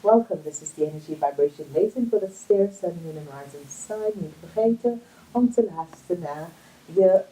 Welcome, this is the energy vibration Lezing voor de Stier, Sun, Moon en Rising Sign. Niet vergeten om te luisteren naar de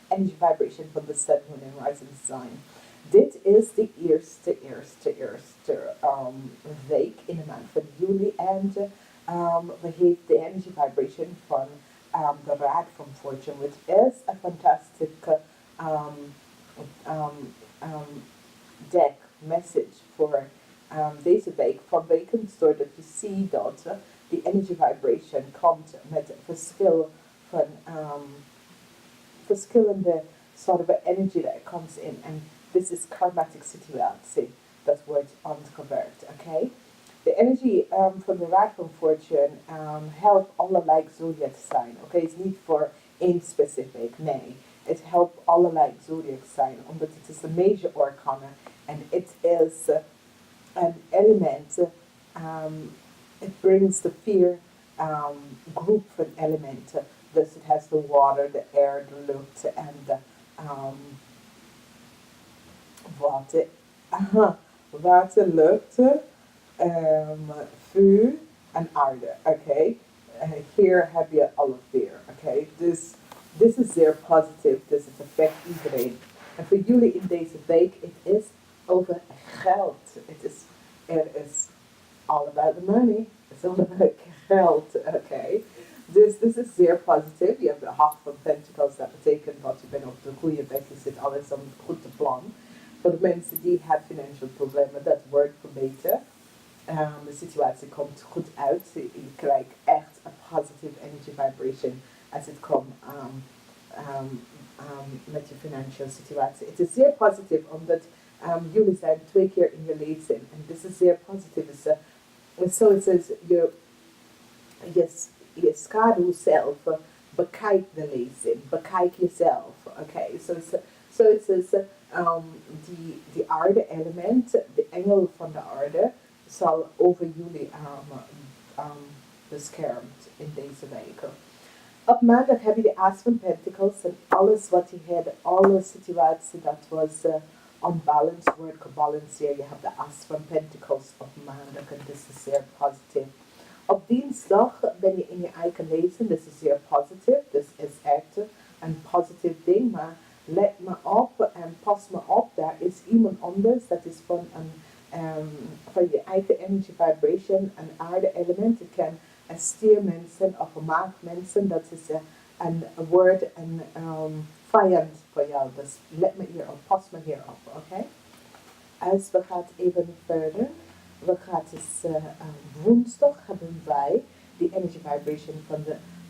energy vibration van de Sun, Moon en Rising Sign. Dit is de eerste week in de maand van juli en we hebben de energy vibration van de Raad van Fortune, which is a fantastic deck message voor deze week vanwege doordat je ziet dat die energy vibration komt met verschillende sort of energy that comes in and this is karmatic situatie dat wordt uncovered, okay? De energie van de Raad van Fortune helpt allerlei zodiac sign, okay? Het is niet voor één specifiek, nee. Het helpt allerlei zodiac sign, omdat het is een major arcana en het is an element, it brings the fear group van elementen. Dus it has the water, the air, the lucht and the water. Water, lucht, vuur en aarde. Okay? Hier heb je alle vier. Okay? Dus dit is zeer positief. Dus het affect iedereen. En voor jullie in deze week, het is over geld. It is all about the money. It's all about geld. Okay? Dus dit is zeer positief. Je hebt de Half van Pentacles. Dat betekent dat je bent op de goede weg. Je zit alles om goed te plannen. Voor de mensen die hebben financial problemen, dat wordt verbeterd. De situatie komt goed uit. Je krijgt echt een positive energy vibration als het komt met je financial situatie. Het is zeer positief omdat jullie zijn 2 keer in je leven en dit is zeer positief. So it says je schaduw zelf, bekijk de lezing, bekijk jezelf. Okay, so it says die aarde element, de engel van de aarde, zal over jullie beschermd in deze week. Op maandag heb je de As van Pentacles en alles wat je had, alle situatie dat was unbalanced wordt gebalanceerd. Je hebt de As van Pentacles op maandag en dit is zeer positief. Op dinsdag ben je in je eigen leven, dit is zeer positief. Dit is echt een positief ding, maar let me op en pas me op, daar is iemand anders, dat is van je eigen energy vibration, een aarde element. Het kan een stiermensen of een maagmensen, dat is een woord, een vijand voor jou. Dus let me hierop, pas me hierop, oké? Als we gaan even verder, we gaan dus woensdag hebben wij die energy vibration van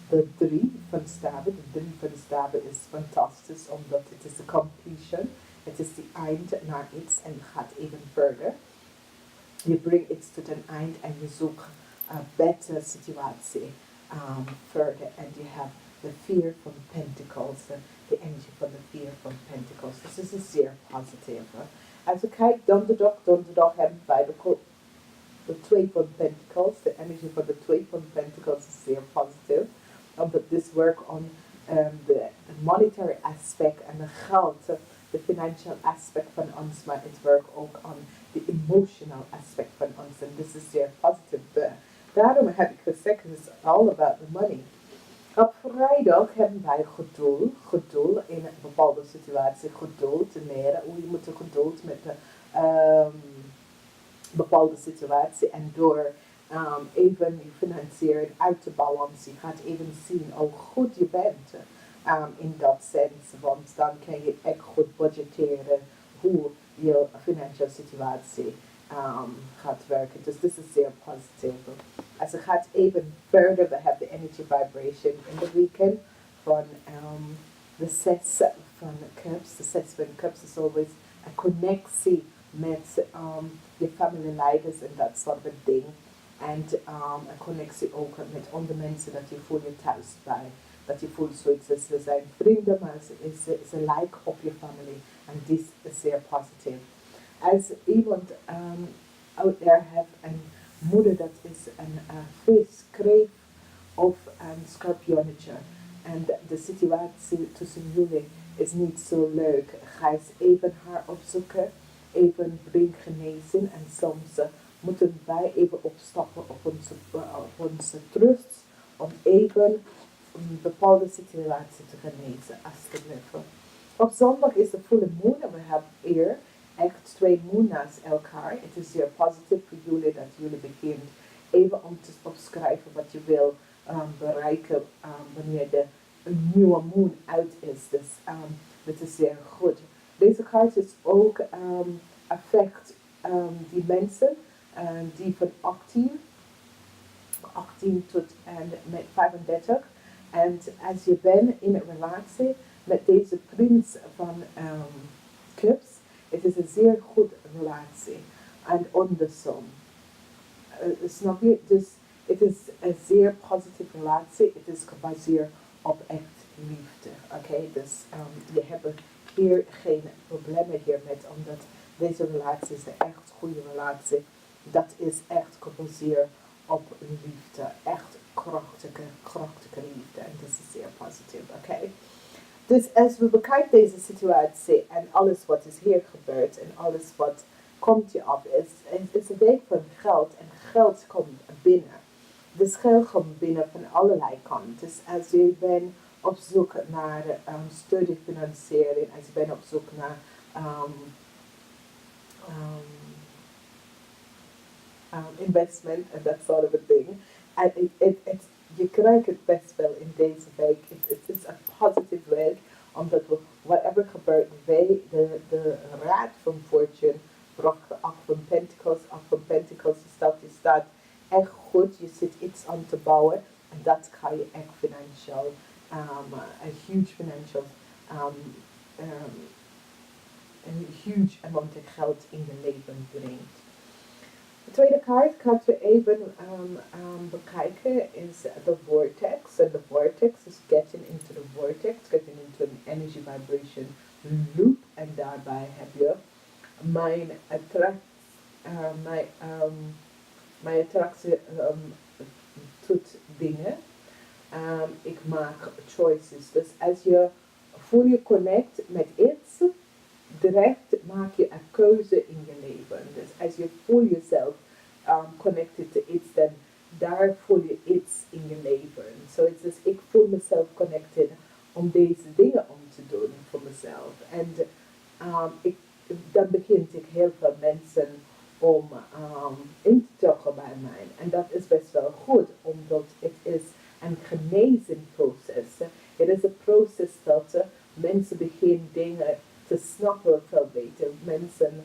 de 3 van staven. De 3 van de staven is fantastisch, omdat het is de completion. Het is de eind naar iets en gaat even verder. Je brengt iets tot een eind en je zoekt een betere situatie verder. En je hebt de 4 van Pentacles, de energie van de 4 van Pentacles. Dus dit is zeer positief. Als we kijken, donderdag hebben wij de 2 van Pentacles. De energie van de 2 van Pentacles is zeer positief. Omdat this work on the monetary aspect en de geld, de financial aspect van ons, maar het werkt ook on the emotional aspect van ons. En this is zeer positief. Daarom heb ik gezegd, it's all about the money. Op vrijdag hebben wij geduld in een bepaalde situatie, geduld te leren hoe je moet geduld met de bepaalde situatie en door even je financiën uit te balancen. Je gaat even zien hoe goed je bent in dat sens, want dan kan je echt goed budgetteren hoe je financiële situatie gaat werken. Dus dit is zeer positief. Als je gaat even verder, we hebben de energy vibration in de weekend van de 6 van cups. De 6 van cups is always een connectie met je familieleiders en dat soort ding. En een connectie ook met andere mensen dat je voelt je thuis bij. Dat je voelt zoiets, ze zijn vrienden, maar ze lijken op je familie. En dit is zeer positief. Als iemand out there heeft een moeder dat is een vis, kreef of een scorpionnetje. En de situatie tussen jullie is niet zo leuk. Ga eens even haar opzoeken. Even breng genezen en soms moeten wij even opstappen op onze trust om even een bepaalde situatie te genezen, alsjeblieft. Op zondag is de volle moon en we hebben hier echt 2 moon naast elkaar. Het is zeer positief voor jullie dat jullie begint even om te opschrijven wat je wil bereiken wanneer een nieuwe moon uit is. Dus dit is zeer goed. Deze kaart is ook affect die mensen die van 18 tot en met 35. En als je bent in een relatie met deze prins van cups, het is een zeer goede relatie. En andersom. Snap je? Dus het is een zeer positieve relatie. Het is gebaseerd op echt liefde. Oké? Dus je hebt hier geen problemen hiermee, omdat deze relatie is een echt goede relatie. Dat is echt gebaseerd op liefde. Echt krachtige liefde. En dat is zeer positief. Oké? Dus als we bekijken deze situatie en alles wat is hier gebeurd en alles wat komt je op, is een week van geld en geld komt binnen. Dus geld komt binnen van allerlei kanten. Dus als je bent op zoek naar studiefinanciering, als je bent op zoek naar investment en dat soort of thing. En je krijgt het best wel in deze week. Het is een positieve week, omdat we, whatever gebeurt, wij de raad van fortune bracht de 8 van Pentacles. 8 van Pentacles je staat echt goed, je zit iets aan te bouwen en dat ga je echt financieel, een huge financial, een huge amount of geld in je leven brengt. De tweede kaart gaan we even bekijken is de vortex. En de vortex is getting into the vortex, getting into an energy vibration loop. En daarbij heb je mijn attractie doet dingen. Ik maak choices. Dus als je voel je connect met iets, direct maak je een keuze in je leven. Dus als je voelt jezelf connected to iets, dan daar voel je iets in je leven. So it's dus ik voel mezelf connected om deze dingen om te doen voor mezelf. En dan begint ik heel veel mensen om in te togen bij mij. En dat is best wel goed, omdat het is een genezingproces. Het is een proces dat mensen beginnen dingen te snappen veel beter. Mensen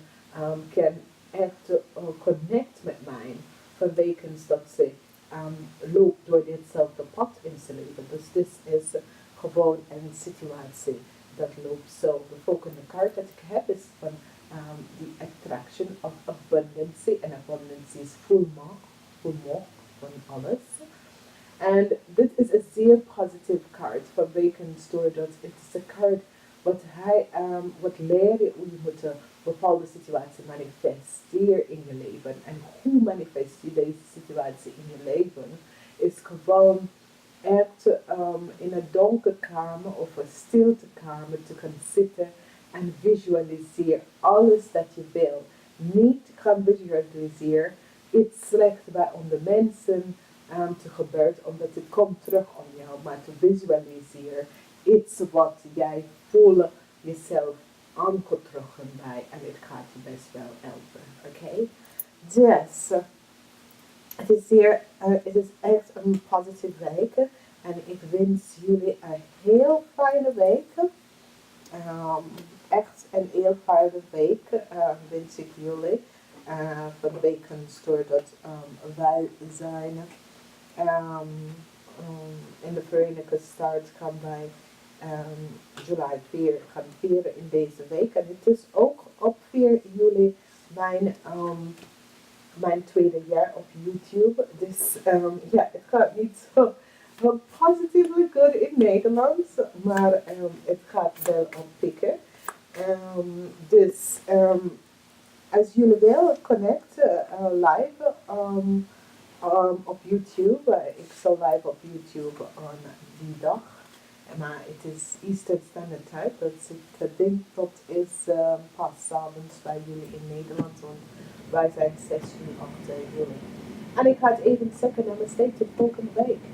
kunnen echt connect met mij vanwege dat ze loopt door ditzelfde pad in zijn leven. Dus dit is gewoon een situatie dat loopt zo. De volgende kaart dat ik heb is van the attraction of abundance. En abundance is volmacht van alles. En dit is een zeer positieve kaart vanwege doordat het is een kaart wat leer je hoe je moet een bepaalde situatie manifesteren in je leven. En hoe manifesteer je deze situatie in je leven? Is gewoon echt in een donkere kamer of een stiltekamer te gaan zitten en visualiseren alles dat je wil. Niet gaan visualiseren iets slecht bij andere mensen te gebeuren, omdat het komt terug op jou, maar te visualiseren iets wat jij voelt jezelf aangetrokken bij en het gaat je best wel helpen. Oké? Dus het is echt een positieve week en ik wens jullie een heel fijne week. Echt een heel fijne week wens ik jullie. Vanwege doordat wij zijn in de Verenigde Staten gaan wij Juli gaan vieren in deze week. En het is ook op 4 juli mijn tweede jaar op YouTube. Dus ja, het gaat niet zo positief goed in Nederlands, maar het gaat wel oppikken. Dus als jullie willen connecten live op YouTube, ik zal live op YouTube aan die dag. Maar het is Eastern Standard Time, dus ik denk dat is pas 's avonds bij jullie in Nederland. Want waar zijn 16 juli. En ik had even zeggen namaste tot volgende week.